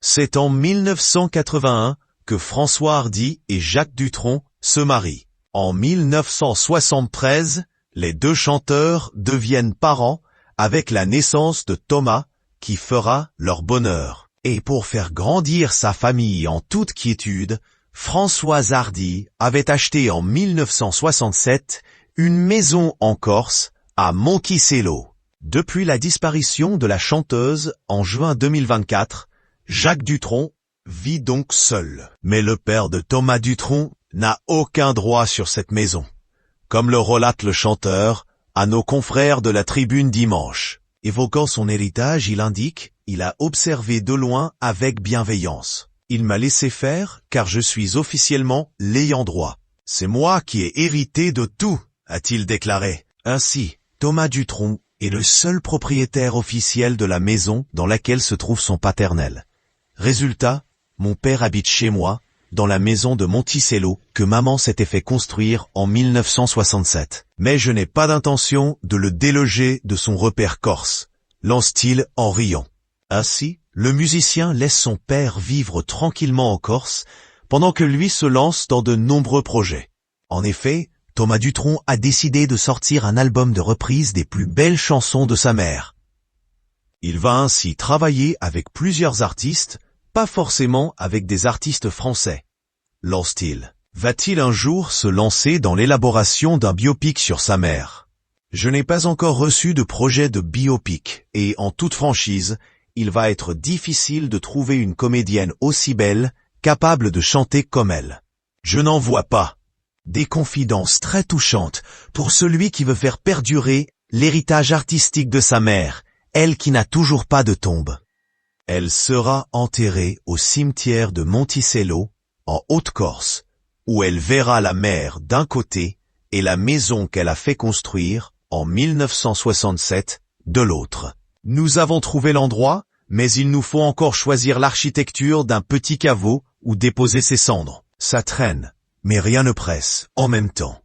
C'est en 1981 que François Hardy et Jacques Dutronc se marient. En 1973, les deux chanteurs deviennent parents avec la naissance de Thomas, qui fera leur bonheur. Et pour faire grandir sa famille en toute quiétude, François Hardy avait acheté en 1967 une maison en Corse, à Monticello. Depuis la disparition de la chanteuse en juin 2024, Jacques Dutronc vit donc seul. Mais le père de Thomas Dutronc n'a aucun droit sur cette maison. Comme le relate le chanteur à nos confrères de la Tribune dimanche. Évoquant son héritage, il indique « Il a observé de loin avec bienveillance. Il m'a laissé faire car je suis officiellement l'ayant droit. C'est moi qui ai hérité de tout », a-t-il déclaré. Ainsi, Thomas Dutronc est le seul propriétaire officiel de la maison dans laquelle se trouve son paternel. Résultat, mon père habite chez moi, dans la maison de Monticello que maman s'était fait construire en 1967. Mais je n'ai pas d'intention de le déloger de son repère corse, lance-t-il en riant. Ainsi, le musicien laisse son père vivre tranquillement en Corse, pendant que lui se lance dans de nombreux projets. En effet, Thomas Dutronc a décidé de sortir un album de reprise des plus belles chansons de sa mère. Il va ainsi travailler avec plusieurs artistes, pas forcément avec des artistes français. Lance-t-il. Va-t-il un jour se lancer dans l'élaboration d'un biopic sur sa mère? Je n'ai pas encore reçu de projet de biopic, et en toute franchise, il va être difficile de trouver une comédienne aussi belle, capable de chanter comme elle. Je n'en vois pas. Des confidences très touchantes pour celui qui veut faire perdurer l'héritage artistique de sa mère, elle qui n'a toujours pas de tombe. Elle sera enterrée au cimetière de Monticello, en Haute-Corse, où elle verra la mer d'un côté et la maison qu'elle a fait construire en 1967 de l'autre. Nous avons trouvé l'endroit, mais il nous faut encore choisir l'architecture d'un petit caveau où déposer ses cendres. Ça traîne, mais rien ne presse en même temps.